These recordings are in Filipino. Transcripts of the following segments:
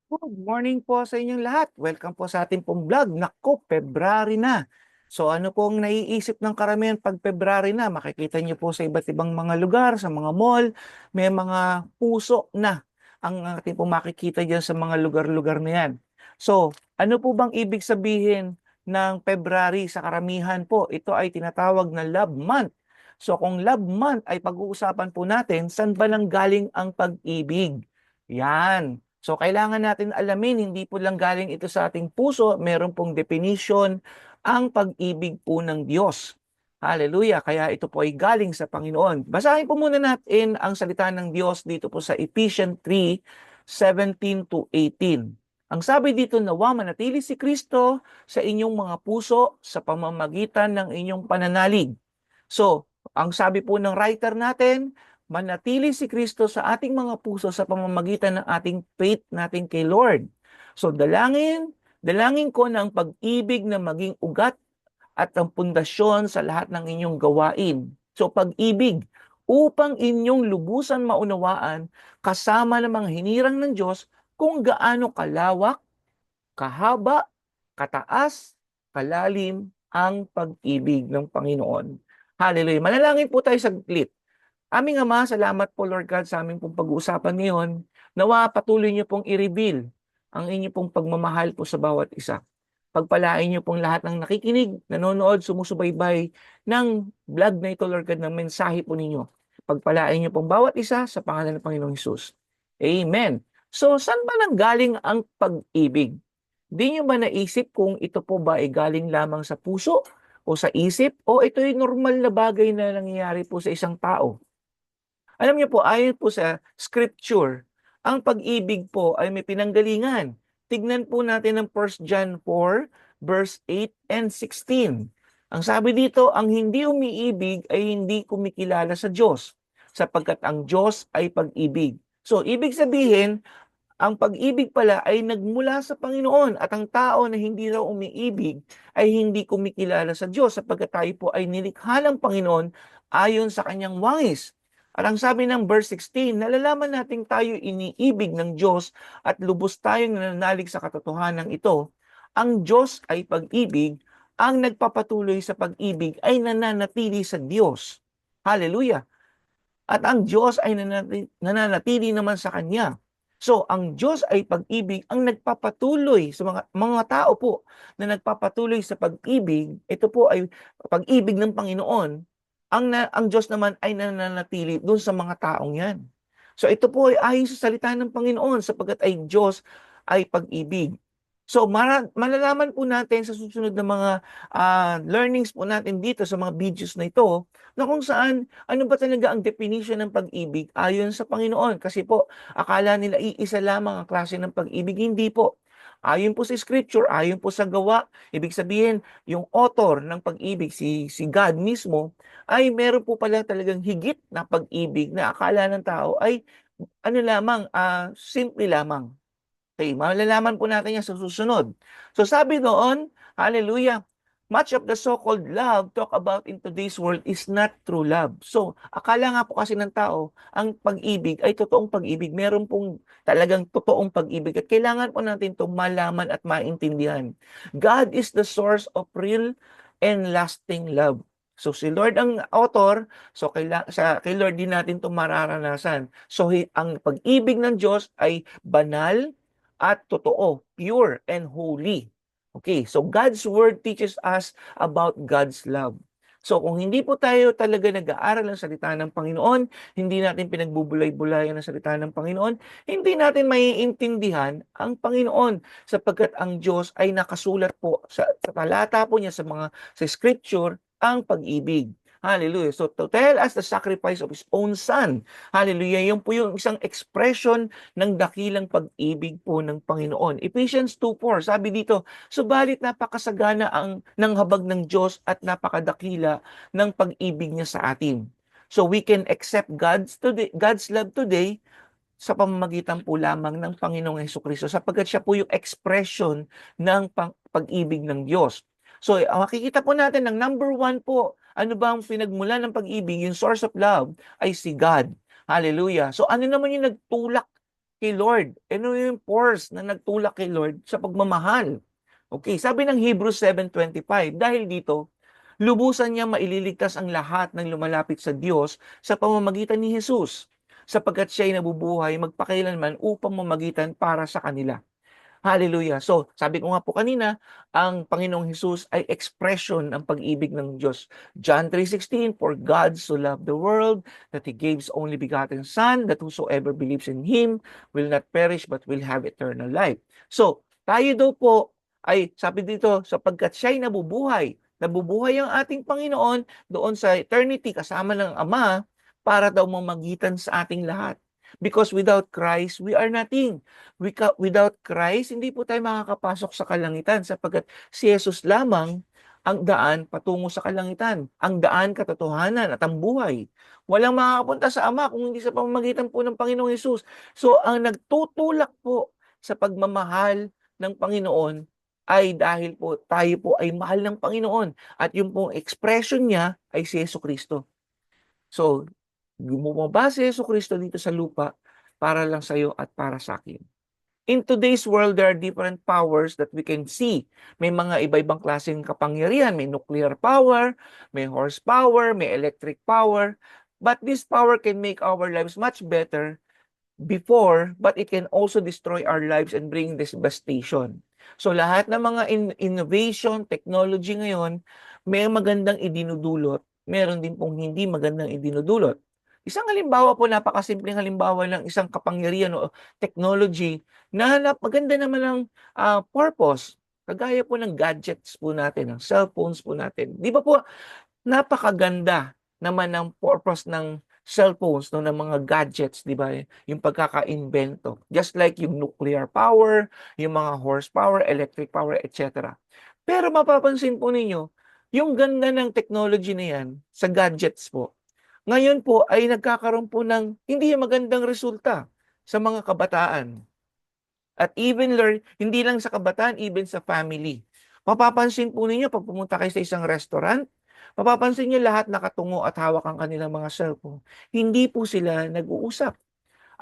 Good morning po sa inyong lahat. Welcome po sa ating pong vlog. Naku, February na. So ano pong naiisip ng karamihan pag February na? Makikita niyo po sa iba't ibang mga lugar, sa mga mall, may mga puso na ang ating pong makikita dyan sa mga lugar-lugar na yan. So ano po bang ibig sabihin ng February sa karamihan po? Ito ay tinatawag na Love Month. So kung Love Month ay pag-uusapan po natin, saan ba nang galing ang pag-ibig? Yan. So, kailangan natin alamin, hindi po lang galing ito sa ating puso, meron pong definition ang pag-ibig po ng Diyos. Hallelujah. Kaya ito po ay galing sa Panginoon. Basahin po muna natin ang salita ng Diyos dito po sa Ephesians 3:17 to 18. Ang sabi dito, nawa manatili si Kristo sa inyong mga puso sa pamamagitan ng inyong pananalig. So, ang sabi po ng writer natin, manatili si Kristo sa ating mga puso sa pamamagitan ng ating faith natin kay Lord. So dalangin ko na ang pag-ibig na maging ugat at ang pundasyon sa lahat ng inyong gawain. So pag-ibig, upang inyong lubusan maunawaan kasama ng mga hinirang ng Diyos kung gaano kalawak, kahaba, kataas, kalalim ang pag-ibig ng Panginoon. Hallelujah. Manalangin po tayo saglit. Aming Ama, salamat po Lord God sa aming pong pag-uusapan ngayon. Nawa patuloy niyo pong i-reveal ang inyo pong pagmamahal po sa bawat isa. Pagpalain niyo pong lahat ng nakikinig, nanonood, sumusubaybay ng vlog na ito, Lord God, ng mensahe po ninyo. Pagpalain niyo pong bawat isa sa pangalan ng Panginoong Hesus. Amen. So, saan ba nanggaling ang pag-ibig? Di niyo ba naisip kung ito po ba ay galing lamang sa puso o sa isip o ito ay normal na bagay na nangyayari po sa isang tao? Alam niyo po, ayon po sa scripture, ang pag-ibig po ay may pinanggalingan. Tignan po natin ang 1 John 4, verse 8 and 16. Ang sabi dito, ang hindi umiibig ay hindi kumikilala sa Diyos, sapagkat ang Diyos ay pag-ibig. So, ibig sabihin, ang pag-ibig pala ay nagmula sa Panginoon at ang tao na hindi raw umiibig ay hindi kumikilala sa Diyos sapagkat tayo po ay nilikha ng Panginoon ayon sa kanyang wangis. At ang sabi ng verse 16, nalalaman natin tayo iniibig ng Diyos at lubos tayong nananalig sa katotohanan ito. Ang Diyos ay pag-ibig, ang nagpapatuloy sa pag-ibig ay nananatili sa Diyos. Hallelujah! At ang Diyos ay nananatili naman sa Kanya. So, ang Diyos ay pag-ibig ang nagpapatuloy sa mga tao po na nagpapatuloy sa pag-ibig. Ito po ay pag-ibig ng Panginoon. Ang Diyos naman ay nananatili doon sa mga taong yan. So, ito po ay ayon sa salita ng Panginoon sapagkat ay Diyos ay pag-ibig. So, malalaman po natin sa susunod na mga learnings po natin dito sa mga videos na ito na kung saan ano ba talaga ang definition ng pag-ibig ayon sa Panginoon? Kasi po, akala nila iisa lamang ang klase ng pag-ibig. Hindi po. Ayon po sa scripture, ayon po sa gawa, ibig sabihin, yung author ng pag-ibig, si God mismo, ay meron po pala talagang higit na pag-ibig na akala ng tao ay ano lamang, simple lamang. Okay, malalaman po natin yan sa susunod. So sabi doon, hallelujah, much of the so-called love talk about in today's world is not true love. So, akala nga po kasi ng tao, ang pag-ibig ay totoong pag-ibig. Meron pong talagang totoong pag-ibig. At kailangan po natin itong malaman at maintindihan. God is the source of real and lasting love. So si Lord ang author, so kay Lord din natin itong mararanasan. So ang pag-ibig ng Diyos ay banal, at totoo, pure and holy. Okay, so God's word teaches us about God's love. So kung hindi po tayo talaga nag-aaral ng salita ng Panginoon, hindi natin pinagbubulay-bulayan ng salita ng Panginoon, hindi natin maiintindihan ang Panginoon sapagkat ang Diyos ay nakasulat po sa talata po niya sa scripture ang pag-ibig. Hallelujah. So to tell us the sacrifice of His own Son. Hallelujah. Yun po yung isang expression ng dakilang pag-ibig po ng Panginoon. Ephesians 2:4, sabi dito, subalit napakasagana ng habag ng Diyos at napakadakila ng pag-ibig niya sa atin. So we can accept God's love today sa pamamagitan po lamang ng Panginoong Hesukristo sapagkat siya po yung expression ng pag-ibig ng Diyos. So, makikita po natin ng number one po, ano ba ang pinagmulan ng pag-ibig, yung source of love, ay si God. Hallelujah. So, ano naman yung nagtulak kay Lord. Ano yung force na nagtulak kay Lord sa pagmamahal? Okay, sabi ng Hebrews 7:25, dahil dito, lubusan niya maililigtas ang lahat ng lumalapit sa Diyos sa pamamagitan ni Jesus, sapagkat siya ay nabubuhay magpakailanman upang mamagitan para sa kanila. Hallelujah. So, sabi ko nga po kanina, ang Panginoong Hesus ay expression ng pag-ibig ng Diyos. John 3:16, "For God so loved the world that He gave His only begotten Son, that whosoever believes in Him will not perish but will have eternal life." So, tayo daw po ay, sabi dito, sapagkat siya'y nabubuhay. Nabubuhay ang ating Panginoon doon sa eternity kasama ng Ama para daw mamagitan sa ating lahat. Because without Christ, we are nothing. Without Christ, hindi po tayo makakapasok sa kalangitan sapagkat si Jesus lamang ang daan patungo sa kalangitan, ang daan, katotohanan at ang buhay. Walang makakapunta sa Ama kung hindi sa pamamagitan po ng Panginoong Hesus. So, ang nagtutulak po sa pagmamahal ng Panginoon ay dahil po tayo po ay mahal ng Panginoon at yung pong expression niya ay si Yesu Kristo. So, bumaba si Yesu Kristo dito sa lupa para lang sa iyo at para sa akin. In today's world, there are different powers that we can see. May mga iba-ibang klaseng kapangyarihan. May nuclear power, may horsepower, may electric power. But this power can make our lives much better before, but it can also destroy our lives and bring devastation. So lahat ng mga innovation, technology ngayon, may magandang idinudulot. Meron din pong hindi magandang idinudulot. Isang halimbawa po, napakasimpleng halimbawa ng isang kapangyarihan o technology na maganda naman ang purpose. Kagaya po ng gadgets po natin, ng cellphones po natin. Di ba po, napakaganda naman ng purpose ng cellphones, no, ng mga gadgets, di ba? Yung pagkaka-invento. Just like yung nuclear power, yung mga horsepower, electric power, etc. Pero mapapansin po ninyo, yung ganda ng technology na yan sa gadgets po, ngayon po ay nagkakaroon po ng hindi magandang resulta sa mga kabataan. At even hindi lang sa kabataan, even sa family. Mapapansin po ninyo pag pumunta kayo sa isang restaurant, mapapansin niyo lahat nakatungo at hawak ang kanilang mga cellphone. Hindi po sila nag-uusap.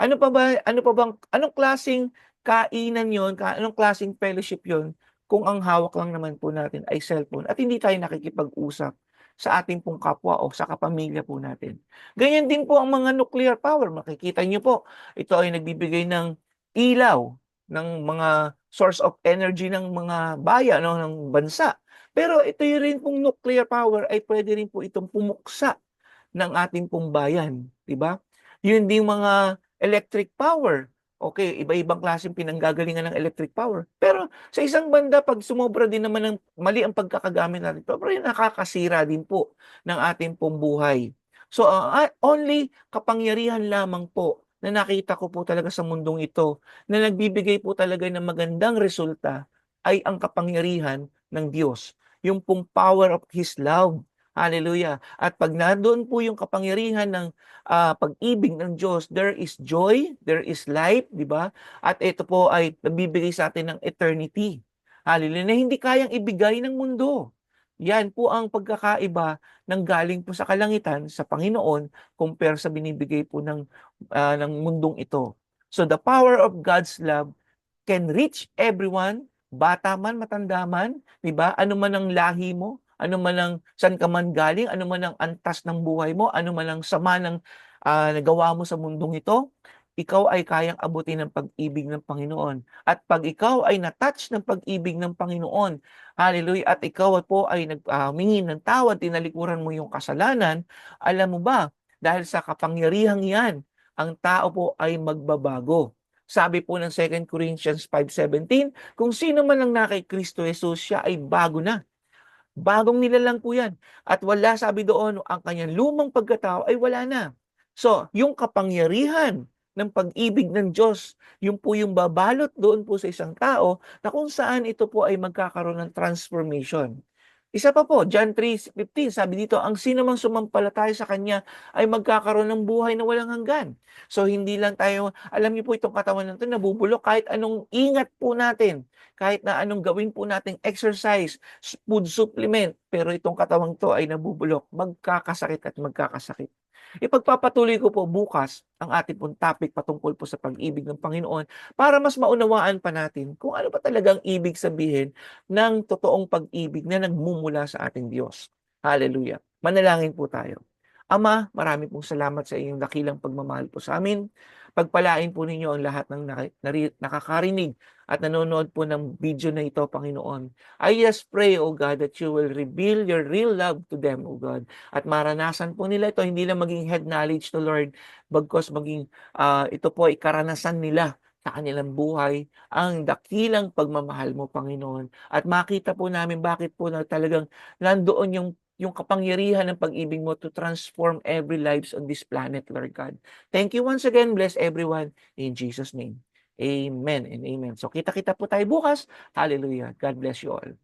Anong klaseng kainan yon, anong klaseng fellowship yon kung ang hawak lang naman po natin ay cellphone at hindi tayo nakikipag-usap sa ating pong kapwa o sa kapamilya po natin. Ganyan din po ang mga nuclear power. Makikita niyo po, ito ay nagbibigay ng ilaw, ng mga source of energy ng mga bayan, no, ng bansa. Pero ito yung rin pong nuclear power ay pwede rin po itong pumuksa ng ating pong bayan, 'di ba? Yun ding mga electric power. Okay, iba-ibang klaseng pinanggagalingan ng electric power. Pero sa isang banda, pag sumobra din naman ng mali ang pagkakagamit natin, pero nakakasira din po ng ating pong buhay. So, only kapangyarihan lamang po na nakita ko po talaga sa mundong ito na nagbibigay po talaga ng magandang resulta ay ang kapangyarihan ng Diyos. Yung pong power of His love. Hallelujah. At pag nandoon po yung kapangyarihan ng pag-ibig ng Diyos, there is joy, there is life, di ba? At ito po ay nabibigay sa atin ng eternity. Hallelujah. Na hindi kayang ibigay ng mundo. Yan po ang pagkakaiba ng galing po sa kalangitan, sa Panginoon, compare sa binibigay po ng mundong ito. So the power of God's love can reach everyone, bata man, matanda man, di ba? Ano man ang lahi mo, ano man ang saan ka man galing, ano man ang antas ng buhay mo, ano man ang sama ng nagawa mo sa mundong ito, ikaw ay kayang abutin ng pag-ibig ng Panginoon. At pag ikaw ay na-touch ng pag-ibig ng Panginoon, hallelujah, at ikaw po ay nagmingi ng tawad, tinalikuran mo yung kasalanan, alam mo ba, dahil sa kapangyarihang yan, ang tao po ay magbabago. Sabi po ng 2 Corinthians 5:17, kung sino man ang na kay Kristo Jesus, siya ay bago na. Bagong nilalang po yan. At wala, sabi doon, ang kanyang lumang pagkatao ay wala na. So, yung kapangyarihan ng pag-ibig ng Diyos, yung po yung babalot doon po sa isang tao na kung saan ito po ay magkakaroon ng transformation. Isa pa po, John 3:15, sabi dito, ang sino mang sumampalataya sa Kanya ay magkakaroon ng buhay na walang hanggan. So, hindi lang tayo, alam niyo po itong katawan natin, nabubulok kahit anong ingat po natin, kahit na anong gawin po nating exercise, food supplement, pero itong katawang to ay nabubulok, magkakasakit at magkakasakit. Ipagpapatuloy ko po bukas ang ating pong topic patungkol po sa pag-ibig ng Panginoon para mas maunawaan pa natin kung ano ba talagang ibig sabihin ng totoong pag-ibig na nagmumula sa ating Diyos. Hallelujah. Manalangin po tayo. Ama, marami pong salamat sa inyong dakilang pagmamahal po sa amin. Pagpalain po ninyo ang lahat ng nakakarinig at nanonood po ng video na ito, Panginoon. I just pray, O God, that you will reveal your real love to them, O God. At maranasan po nila ito, hindi lang maging head knowledge to Lord, bagkos maging ito po ay karanasan nila sa kanilang buhay, ang dakilang pagmamahal mo, Panginoon. At makita po namin bakit po na talagang nandoon yung kapangyarihan ng pag-ibig mo to transform every lives on this planet, Lord God. Thank you once again. Bless everyone in Jesus' name. Amen and amen. So kita-kita po tayo bukas. Hallelujah. God bless you all.